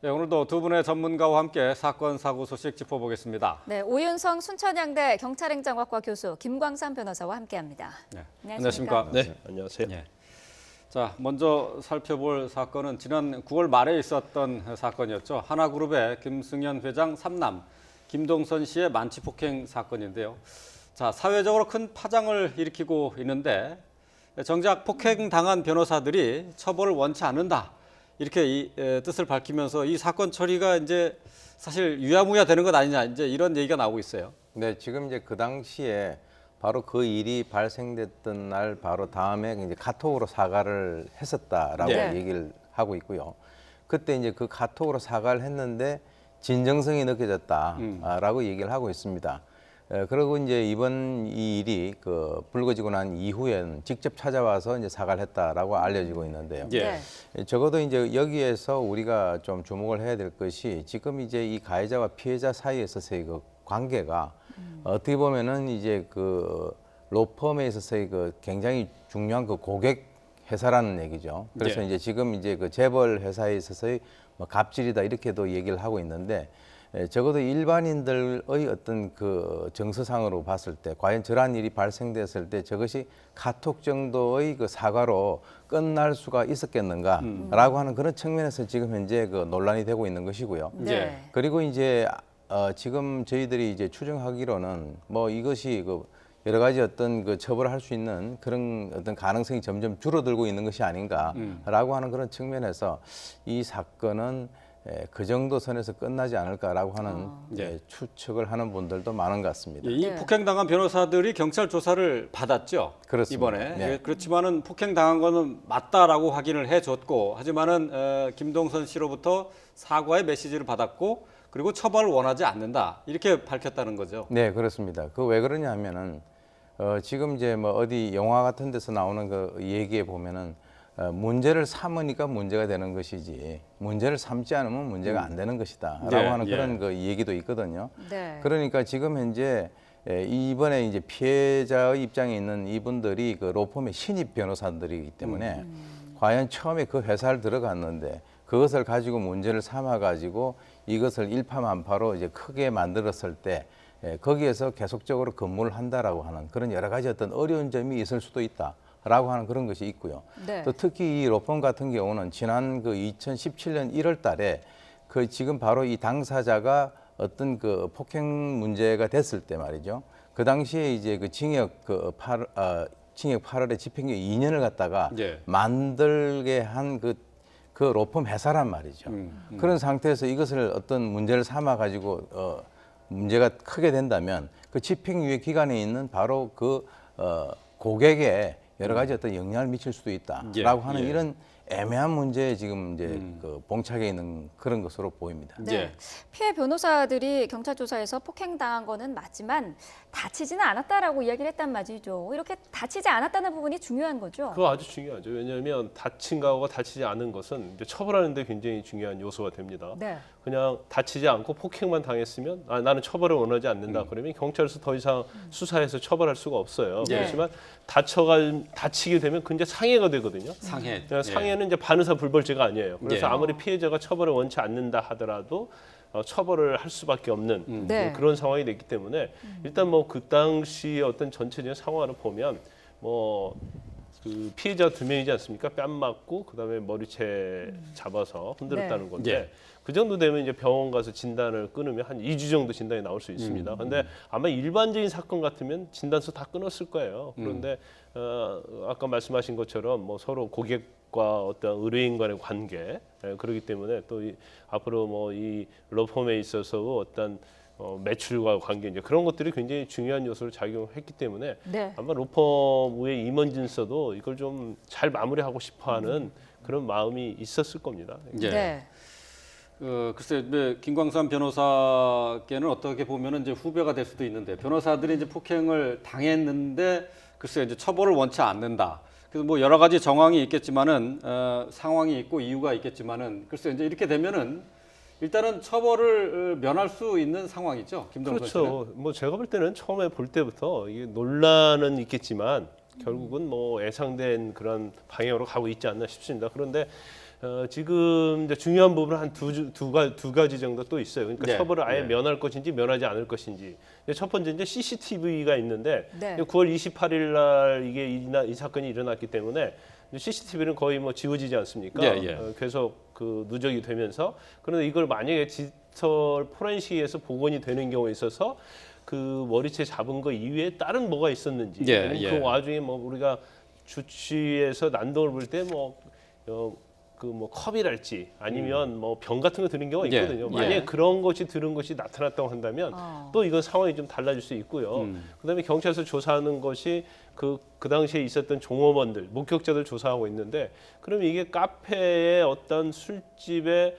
네, 오늘도 두 분의 전문가와 함께 사건 사고 소식 짚어보겠습니다. 네, 오윤성 순천향대 경찰행정학과 교수 김광삼 변호사와 함께합니다. 네, 안녕하십니까? 안녕하십니까? 네, 안녕하세요. 네. 자, 먼저 살펴볼 사건은 지난 9월 말에 있었던 사건이었죠. 하나그룹의 김승현 회장 3남 김동선 씨의 만취폭행 사건인데요. 자, 사회적으로 큰 파장을 일으키고 있는데 정작 폭행당한 변호사들이 처벌을 원치 않는다. 이렇게 뜻을 밝히면서 이 사건 처리가 이제 사실 유야무야 되는 것 아니냐 이제 이런 얘기가 나오고 있어요. 네, 지금 이제 그 당시에 바로 그 일이 발생됐던 날 바로 다음에 이제 카톡으로 사과를 했었다라고 네. 얘기를 하고 있고요. 그때 이제 그 카톡으로 사과를 했는데 진정성이 느껴졌다라고 얘기를 하고 있습니다. 그리고 이제 이번 이 일이 불거지고 난 이후에는 직접 찾아와서 이제 사과를 했다라고 알려지고 있는데요. 예. 적어도 이제 여기에서 우리가 좀 주목을 해야 될 것이 지금 이제 이 가해자와 피해자 사이에 있어서의 그 관계가 어떻게 보면은 이제 그 로펌에 있어서의 그 굉장히 중요한 그 고객 회사라는 얘기죠. 그래서 예. 이제 지금 이제 그 재벌 회사에 있어서의 뭐 갑질이다 이렇게도 얘기를 하고 있는데 적어도 일반인들의 어떤 그 정서상으로 봤을 때 과연 저러한 일이 발생됐을 때 저것이 카톡 정도의 그 사과로 끝날 수가 있었겠는가라고 하는 그런 측면에서 지금 현재 그 논란이 되고 있는 것이고요. 네. 그리고 이제 지금 저희들이 이제 추정하기로는 뭐 이것이 그 여러 가지 어떤 그 처벌을 할 수 있는 그런 어떤 가능성이 점점 줄어들고 있는 것이 아닌가라고 하는 그런 측면에서 이 사건은 그 정도 선에서 끝나지 않을까라고 하는 추측을 하는 분들도 많은 것 같습니다. 이 네. 폭행당한 변호사들이 경찰 조사를 받았죠. 그렇습니다. 이번에. 네. 그렇지만은 폭행당한 거는 맞다라고 확인을 해줬고 하지만은 김동선 씨로부터 사과의 메시지를 받았고 그리고 처벌을 원하지 않는다 이렇게 밝혔다는 거죠. 네, 그렇습니다. 그 왜 그러냐면은 지금 이제 뭐 어디 영화 같은 데서 나오는 그 얘기에 보면은 문제를 삼으니까 문제가 되는 것이지 문제를 삼지 않으면 문제가 안 되는 것이다라고 네, 하는 예. 그런 그 얘기도 있거든요. 네. 그러니까 지금 현재 이번에 이제 피해자의 입장에 있는 이분들이 그 로펌의 신입 변호사들이기 때문에 과연 처음에 그 회사를 들어갔는데 그것을 가지고 문제를 삼아 가지고 이것을 일파만파로 이제 크게 만들었을 때 거기에서 계속적으로 근무를 한다라고 하는 그런 여러 가지 어떤 어려운 점이 있을 수도 있다라고 하는 그런 것이 있고요. 네. 또 특히 이 로펌 같은 경우는 지난 그 2017년 1월 달에 그 지금 바로 이 당사자가 어떤 그 폭행 문제가 됐을 때 말이죠. 그 당시에 이제 그 징역 8월에 집행유예 2년을 갖다가 예. 만들게 한 그 로펌 회사란 말이죠. 그런 상태에서 이것을 어떤 문제를 삼아 가지고 문제가 크게 된다면 그 집행유예 기간에 있는 바로 그 고객에 여러 가지 어떤 영향을 미칠 수도 있다라고 하는 예. 이런 애매한 문제에 지금 이제 그 봉착해 있는 그런 것으로 보입니다. 네. 예. 피해 변호사들이 경찰 조사에서 폭행당한 거는 맞지만 다치지는 않았다라고 이야기를 했단 말이죠. 이렇게 다치지 않았다는 부분이 중요한 거죠. 그거 아주 중요하죠. 왜냐하면 다친 거하고 다치지 않은 것은 이제 처벌하는 데 굉장히 중요한 요소가 됩니다. 네. 그냥 다치지 않고 폭행만 당했으면 나는 처벌을 원하지 않는다. 그러면 경찰에서 더 이상 수사해서 처벌할 수가 없어요. 예. 그렇지만 다치게 되면 굉장히 상해가 되거든요. 상해. 그러니까 상해는 이제 반의사 불벌죄가 아니에요. 그래서 예. 아무리 피해자가 처벌을 원치 않는다 하더라도 처벌을 할 수밖에 없는 네. 그런 상황이 됐기 때문에 일단 뭐 그 당시 어떤 전체적인 상황을 보면 그 피해자 2명이지 않습니까? 뺨 맞고 그다음에 머리채 잡아서 흔들었다는 네. 건데 예. 그 정도 되면 이제 병원 가서 진단을 끊으면 한 2주 정도 진단이 나올 수 있습니다. 근데 아마 일반적인 사건 같으면 진단서 다 끊었을 거예요. 그런데 아까 말씀하신 것처럼 뭐 서로 고객과 어떤 의뢰인 간의 관계 그렇기 때문에 또 앞으로 뭐 이 로펌에 있어서 어떤 매출과 관계 이제 그런 것들이 굉장히 중요한 요소를 작용했기 때문에 네. 아마 로펌의 임원진서도 이걸 좀 잘 마무리하고 싶어하는 그런 마음이 있었을 겁니다. 예. 네. 글쎄, 김광삼 변호사께는 어떻게 보면은 이제 후배가 될 수도 있는데 변호사들이 이제 폭행을 당했는데 글쎄 이제 처벌을 원치 않는다. 그래서 뭐 여러 가지 정황이 있겠지만은 상황이 있고 이유가 있겠지만은 글쎄 이제 이렇게 되면은 일단은 처벌을 면할 수 있는 상황이죠. 김동선 씨는. 그렇죠. 뭐 제가 볼 때는 처음에 볼 때부터 이게 논란은 있겠지만 결국은 뭐 예상된 그런 방향으로 가고 있지 않나 싶습니다. 그런데 지금 이제 중요한 부분은 한 두 가지 정도 또 있어요. 그러니까 네. 처벌을 아예 네. 면할 것인지 면하지 않을 것인지. 첫 번째 이제 CCTV가 있는데 네. 9월 28일 날 이게 이 사건이 일어났기 때문에 CCTV는 거의 뭐 지워지지 않습니까? 예, 예. 계속 그 누적이 되면서 그런데 이걸 만약에 디지털 포렌식에서 복원이 되는 경우에 있어서 그 머리채 잡은 거 이외에 다른 뭐가 있었는지 예, 아니면 예. 그 와중에 뭐 우리가 주치에서 난동을 부릴 때 그 뭐 컵이랄지 아니면 뭐 병 같은 거 들은 경우가 예, 있거든요. 예. 만약에 그런 것이 들은 것이 나타났다고 한다면 또 이건 상황이 좀 달라질 수 있고요. 그다음에 경찰서 조사하는 것이 그 당시에 있었던 종업원들, 목격자들 조사하고 있는데 그러면 이게 카페의 어떤 술집의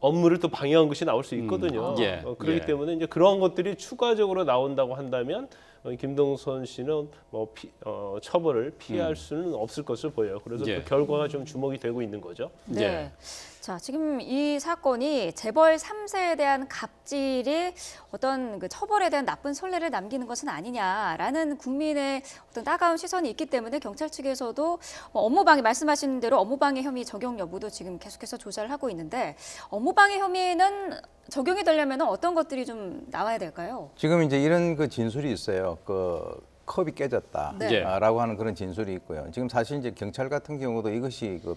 업무를 또 방해한 것이 나올 수 있거든요. 예, 그렇기 예. 때문에 이제 그런 것들이 추가적으로 나온다고 한다면 김동선 씨는 뭐 처벌을 피할 수는 없을 것으로 보여요. 그래서 예. 그 결과가 좀 주목이 되고 있는 거죠. 네. 예. 자, 지금 이 사건이 재벌 3세에 대한 갑질이 어떤 그 처벌에 대한 나쁜 선례를 남기는 것은 아니냐라는 국민의 어떤 따가운 시선이 있기 때문에 경찰 측에서도 업무방해 말씀하신 대로 업무방해 혐의 적용 여부도 지금 계속해서 조사를 하고 있는데 업무방해 혐의는 적용이 되려면 어떤 것들이 좀 나와야 될까요? 지금 이제 이런 그 진술이 있어요. 그 컵이 깨졌다라고 네. 하는 그런 진술이 있고요. 지금 사실 이제 경찰 같은 경우도 이것이 그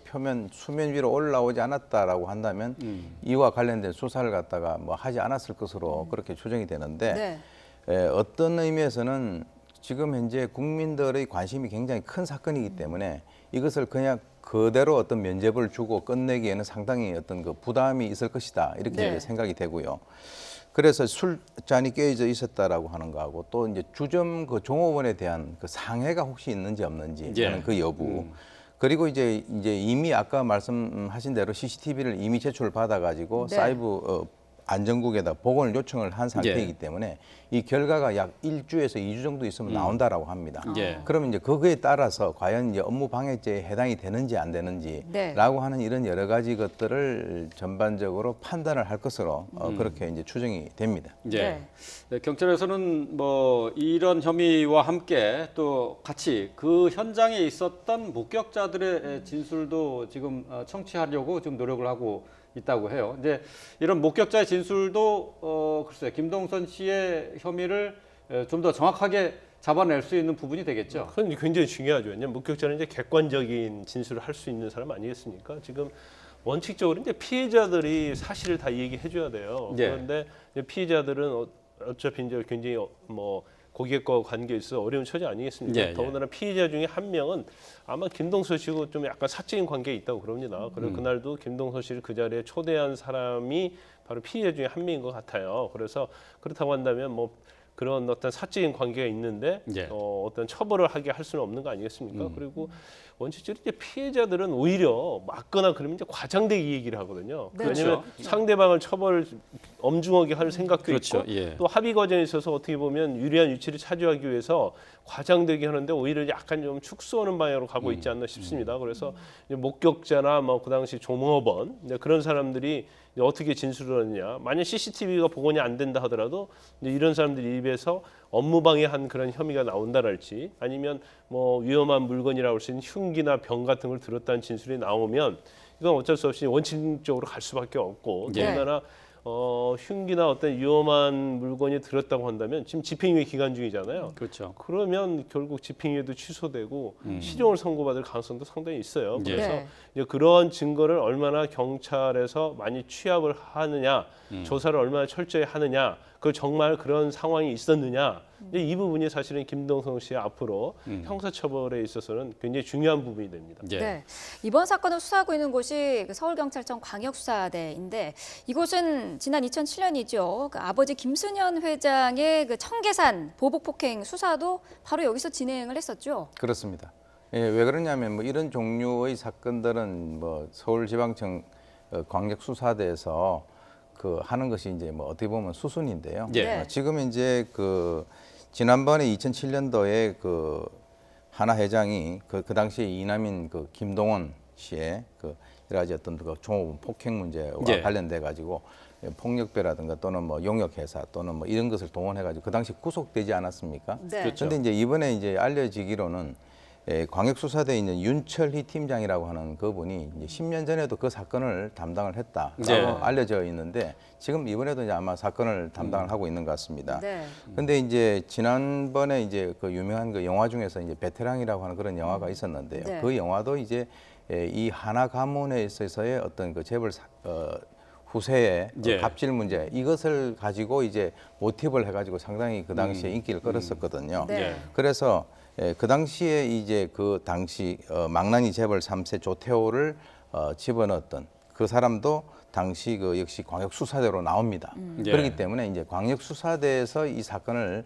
수면 위로 올라오지 않았다라고 한다면 이와 관련된 수사를 갖다가 뭐 하지 않았을 것으로 그렇게 추정이 되는데 네. 어떤 의미에서는 지금 현재 국민들의 관심이 굉장히 큰 사건이기 때문에 이것을 그냥 그대로 어떤 면죄부를 주고 끝내기에는 상당히 어떤 그 부담이 있을 것이다 이렇게 네. 이제 생각이 되고요. 그래서 술잔이 깨져 있었다라고 하는 거하고 또 이제 주점 그 종업원에 대한 그 상해가 혹시 있는지 없는지 예. 하는 그 여부. 그리고 이제 이미 아까 말씀하신 대로 CCTV를 이미 제출을 받아가지고 네. 사이버 안전국에다 복원을 요청을 한 상태이기 예. 때문에 이 결과가 약 1주에서 2주 정도 있으면 나온다라고 합니다. 예. 그러면 이제 그거에 따라서 과연 이제 업무 방해죄에 해당이 되는지 안 되는지라고 네. 하는 이런 여러 가지 것들을 전반적으로 판단을 할 것으로 그렇게 이제 추정이 됩니다. 예. 네. 네, 경찰에서는 뭐 이런 혐의와 함께 또 같이 그 현장에 있었던 목격자들의 진술도 지금 청취하려고 지금 노력을 하고 있다고 해요. 이제 이런 목격자의 진술도 글쎄요, 김동선 씨의 혐의를 좀 더 정확하게 잡아낼 수 있는 부분이 되겠죠. 그건 굉장히 중요하죠. 왜냐하면 목격자는 이제 객관적인 진술을 할 수 있는 사람 아니겠습니까? 지금 원칙적으로 이제 피해자들이 사실을 다 얘기해줘야 돼요. 예. 그런데 이제 피해자들은 어차피 이제 굉장히 뭐 고객과 관계에 있어 어려운 처지 아니겠습니까? 예, 예. 더군다나 피해자 중에 한 명은 아마 김동선 씨하고 좀 약간 사적인 관계에 있다고 그럽니다. 그리고 그날도 김동선 씨를 그 자리에 초대한 사람이 바로 피해자 중에 한 명인 것 같아요. 그래서 그렇다고 한다면 뭐 그런 어떤 사적인 관계가 있는데 예. 어떤 처벌을 하게 할 수는 없는 거 아니겠습니까? 그리고 원칙적으로 이제 피해자들은 오히려 맞거나 그러면 이제 과장되게 이 얘기를 하거든요. 네. 왜냐하면 그렇죠. 상대방을 처벌 엄중하게 할 생각도 그렇죠. 있고 예. 또 합의 과정에 있어서 어떻게 보면 유리한 위치를 차지하기 위해서 과장되게 하는데 오히려 약간 좀 축소하는 방향으로 가고 있지 않나 싶습니다. 그래서 이제 목격자나 뭐 그 당시 종업원 이제 그런 사람들이 이제 어떻게 진술을 하느냐. 만약 CCTV가 복원이 안 된다 하더라도 이제 이런 사람들 입에서 업무 방해한 그런 혐의가 나온다랄지 아니면 뭐 위험한 물건이라고 할 수 있는 흉기나 병 같은 걸 들었다는 진술이 나오면 이건 어쩔 수 없이 원칙적으로 갈 수밖에 없고 예. 더군다나 흉기나 어떤 위험한 물건이 들었다고 한다면 지금 집행유예 기간 중이잖아요. 그렇죠. 그러면 결국 집행유예도 취소되고 실형을 선고받을 가능성도 상당히 있어요. 예. 그래서 네. 이제 그러한 증거를 얼마나 경찰에서 많이 취합을 하느냐, 조사를 얼마나 철저히 하느냐, 그 정말 그런 상황이 있었느냐. 이제 이 부분이 사실은 김동선 씨의 앞으로 형사처벌에 있어서는 굉장히 중요한 부분이 됩니다. 예. 네. 이번 사건을 수사하고 있는 곳이 그 서울경찰청 광역수사대인데 이곳은 지난 2007년이죠. 그 아버지 김순현 회장의 그 청계산 보복 폭행 수사도 바로 여기서 진행을 했었죠. 그렇습니다. 예, 왜 그러냐면 뭐 이런 종류의 사건들은 뭐 서울지방청 광역수사대에서 그 하는 것이 이제 뭐 어떻게 보면 수순인데요. 예. 네. 지금 이제 그 지난번에 2007년도에 그 하나 회장이 그 당시에 이남인 그 김동원 씨의 그 여러 가지 어떤 그 종업원 폭행 문제와 예. 관련돼 가지고 폭력배라든가 또는 뭐 용역회사 또는 뭐 이런 것을 동원해 가지고 그 당시 구속되지 않았습니까? 네. 그렇죠. 그런데 이제 이번에 이제 알려지기로는 광역수사대에 있는 윤철희 팀장이라고 하는 그분이 이제 10년 전에도 그 사건을 담당을 했다라고 네. 알려져 있는데 지금 이번에도 이제 아마 사건을 담당을 하고 있는 것 같습니다. 네. 근데 이제 지난번에 이제 그 유명한 그 영화 중에서 이제 베테랑이라고 하는 그런 영화가 있었는데요. 네. 그 영화도 이제 이 하나 가문에 있어서의 어떤 그 재벌 후세의 예. 갑질 문제 이것을 가지고 이제 모티브를 해가지고 상당히 그 당시에 인기를 끌었었거든요. 네. 그래서 그 당시에 이제 그 당시 망나니 재벌 3세 조태호를 집어넣었던 그 사람도 당시 그 역시 광역수사대로 나옵니다. 예. 그렇기 때문에 이제 광역수사대에서 이 사건을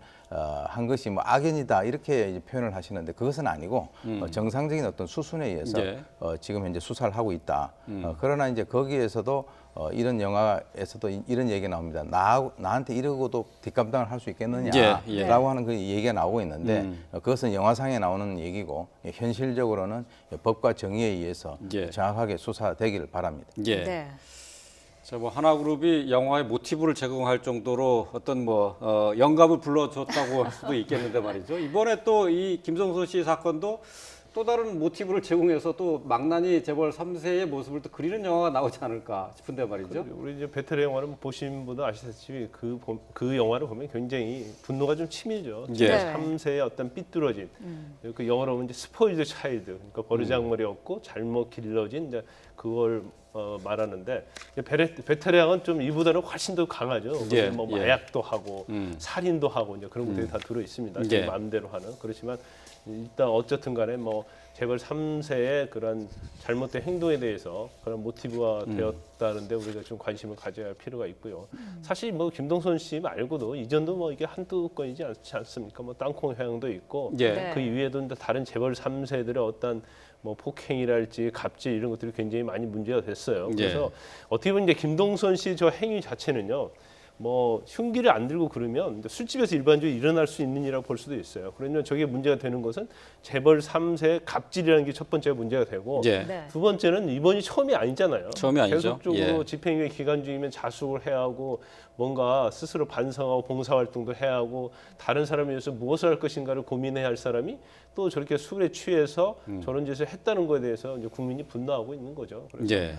한 것이 뭐 악연이다 이렇게 이제 표현을 하시는데 그것은 아니고 정상적인 어떤 수순에 의해서 예. 지금 현재 수사를 하고 있다. 그러나 이제 거기에서도 이런 영화에서도 이런 얘기가 나옵니다. 나한테 이러고도 뒷감당을 할 수 있겠느냐라고 예, 예. 하는 그 얘기가 나오고 있는데 그것은 영화상에 나오는 얘기고 현실적으로는 법과 정의에 의해서 예. 정확하게 수사되기를 바랍니다. 예. 네. 자, 뭐 하나그룹이 영화의 모티브를 제공할 정도로 어떤 뭐 영감을 불러줬다고 할 수도 있겠는데 말이죠. 이번에 또 이 김성선 씨 사건도 또 다른 모티브를 제공해서 또 망나니 재벌 3세의 모습을 또 그리는 영화가 나오지 않을까 싶은데 말이죠. 우리 이제 베테랑 영화를 보신 분도 아시다시피 그 영화를 보면 굉장히 분노가 좀 치밀죠. 예. 네. 3세의 어떤 삐뚤어짐. 그 영어로 하면 이제 스포일드 차일드. 그러니까 버르장머리 없고 잘못 길러진 이제 그걸 말하는데 베테랑은 좀 이보다는 훨씬 더 강하죠. 예, 뭐 예. 마약도 하고 살인도 하고 이제 그런 것들이 다 들어 있습니다. 제 예. 마음대로 하는. 그렇지만 일단 어쨌든 간에 뭐 재벌 3세의 그런 잘못된 행동에 대해서 그런 모티브가 되었다는데 우리가 좀 관심을 가져야 할 필요가 있고요. 사실 뭐 김동선 씨 말고도 이전도 뭐 이게 한두 건이지 않지 않습니까? 뭐 땅콩 회항도 있고 예. 네. 그 이외에도 다른 재벌 3세들의 어떤 뭐 폭행이랄지 갑질 이런 것들이 굉장히 많이 문제가 됐어요. 그래서 어떻게 보면 이제 김동선 씨 저 행위 자체는요. 뭐 흉기를 안 들고 그러면 술집에서 일반적으로 일어날 수 있는 일이라고 볼 수도 있어요. 그러면 저게 문제가 되는 것은 재벌 3세 갑질이라는 게 첫 번째 문제가 되고 예. 네. 두 번째는 이번이 처음이 아니잖아요. 처음이 아니죠. 계속적으로 예. 집행유예 기간 중이면 자숙을 해야 하고 뭔가 스스로 반성하고 봉사활동도 해야 하고 다른 사람에 의해서 무엇을 할 것인가를 고민해야 할 사람이 또 저렇게 술에 취해서 저런 짓을 했다는 것에 대해서 이제 국민이 분노하고 있는 거죠. 그래서 예.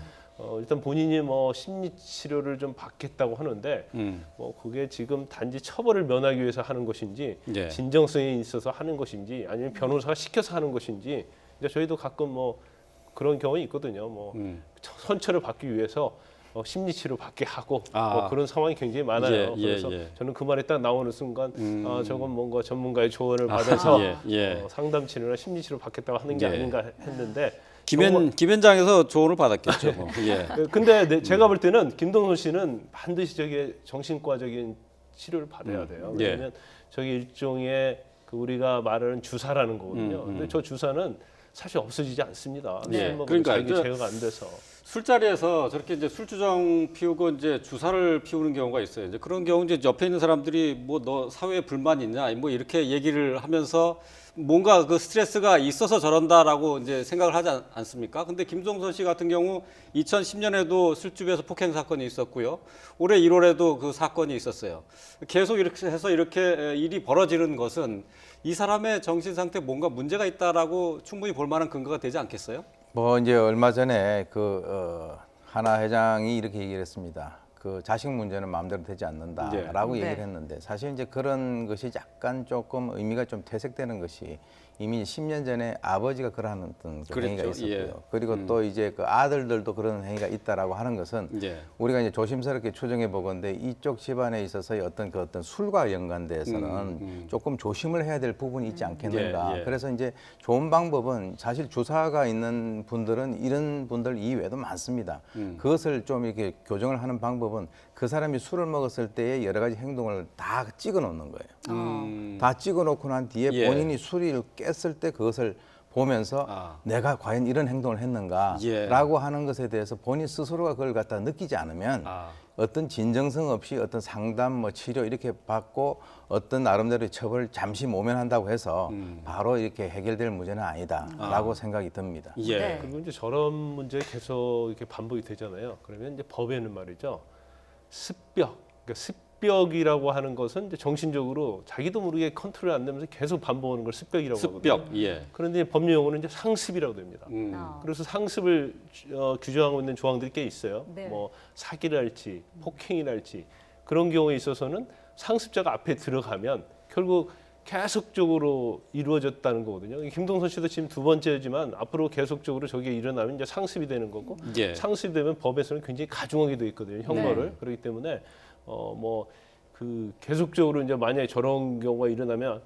일단 본인이 뭐 심리 치료를 좀 받겠다고 하는데 음. 뭐 그게 지금 단지 처벌을 면하기 위해서 하는 것인지 예. 진정성에 있어서 하는 것인지 아니면 변호사가 시켜서 하는 것인지 이제 저희도 가끔 뭐 그런 경우가 있거든요. 뭐 선처를 받기 위해서 심리 치료 받게 하고 뭐 그런 상황이 굉장히 많아요. 예, 예, 그래서 예. 저는 그 말이 딱 나오는 순간 아, 저건 뭔가 전문가의 조언을 받아서 예. 상담 치료나 심리 치료 받겠다고 하는 게 예. 아닌가 했는데 김현장에서 조언을 받았겠죠. 뭐. 예. 근데 제가 볼 때는 김동선 씨는 반드시 저게 정신과적인 치료를 받아야 돼요. 예. 왜냐하면 저게 일종의 그 우리가 말하는 주사라는 거거든요. 근데 저 주사는 사실 없어지지 않습니다. 예. 술 먹으면 그러니까 자기 저- 제어가 안 돼서. 술자리에서 저렇게 이제 술주정 피우고 이제 주사를 피우는 경우가 있어요. 이제 그런 경우 이제 옆에 있는 사람들이 뭐 너 사회에 불만 있냐 뭐 이렇게 얘기를 하면서 뭔가 그 스트레스가 있어서 저런다라고 이제 생각을 하지 않습니까? 근데 김동선 씨 같은 경우 2010년에도 술집에서 폭행 사건이 있었고요. 올해 1월에도 그 사건이 있었어요. 계속 이렇게 해서 이렇게 일이 벌어지는 것은 이 사람의 정신 상태에 뭔가 문제가 있다라고 충분히 볼 만한 근거가 되지 않겠어요? 뭐 이제 얼마 전에 하나 회장이 이렇게 얘기를 했습니다. 그 자식 문제는 마음대로 되지 않는다라고 네. 얘기를 했는데 사실 이제 그런 것이 약간 조금 의미가 좀 퇴색되는 것이 이미 10년 전에 아버지가 그러한 어떤 그 그랬죠. 행위가 있었고요. 예. 그리고 또 이제 그 아들들도 그런 행위가 있다라고 하는 것은 예. 우리가 이제 조심스럽게 추정해 보건데 이쪽 집안에 있어서의 어떤 술과 연관돼서는 조금 조심을 해야 될 부분이 있지 않겠는가. 예, 예. 그래서 이제 좋은 방법은 사실 주사가 있는 분들은 이런 분들 이외에도 많습니다. 그것을 좀 이렇게 교정을 하는 방법은 그 사람이 술을 먹었을 때의 여러 가지 행동을 다 찍어 놓는 거예요. 다 찍어 놓고 난 뒤에 예. 본인이 술을 깼을 때 그것을 보면서 내가 과연 이런 행동을 했는가라고 예. 하는 것에 대해서 본인 스스로가 그걸 갖다 느끼지 않으면 어떤 진정성 없이 어떤 상담, 뭐 치료 이렇게 받고 어떤 나름대로의 처벌을 잠시 모면한다고 해서 바로 이렇게 해결될 문제는 아니다라고 생각이 듭니다. 예. 네. 그리고 이제 저런 문제 계속 이렇게 반복이 되잖아요. 그러면 이제 법에는 말이죠. 습벽, 그러니까 습벽이라고 하는 것은 이제 정신적으로 자기도 모르게 컨트롤 안 되면서 계속 반복하는 걸 습벽이라고 하거든요. 습벽. 예. 그런데 법률 용어는 이제 상습이라고 됩니다. 그래서 상습을 규정하고 있는 조항들이 꽤 있어요. 네. 뭐 사기를 할지 폭행을 할지 그런 경우에 있어서는 상습자가 앞에 들어가면 결국 계속적으로 이루어졌다는 거거든요. 김동선 씨도 지금 두 번째지만 앞으로 계속적으로 저게 일어나면 이제 상습이 되는 거고 예. 상습이 되면 법에서는 굉장히 가중하게 돼 있거든요. 형벌을. 네. 그렇기 때문에 뭐 그 계속적으로 이제 만약에 저런 경우가 일어나면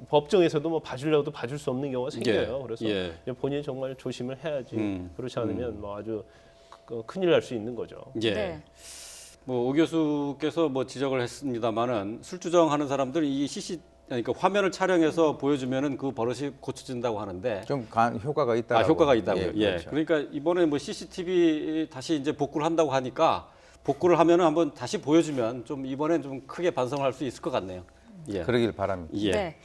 법정에서도 뭐 봐주려고도 봐줄 수 없는 경우가 생겨요. 예. 그래서 예. 이제 본인이 정말 조심을 해야지. 그렇지 않으면 뭐 아주 큰일 날 수 있는 거죠. 예. 네. 뭐 오 교수께서 뭐 지적을 했습니다만은 술주정하는 사람들 이 그러니까 화면을 촬영해서 보여주면은 그 버릇이 고쳐진다고 하는데 좀 효과가 있다. 효과가 있다고요. 예. 그렇죠. 그러니까 이번에 뭐 CCTV 다시 이제 복구를 한다고 하니까 복구를 하면은 한번 다시 보여주면 좀 이번엔 좀 크게 반성할 수 있을 것 같네요. 예. 그러길 바랍니다. 예. 네.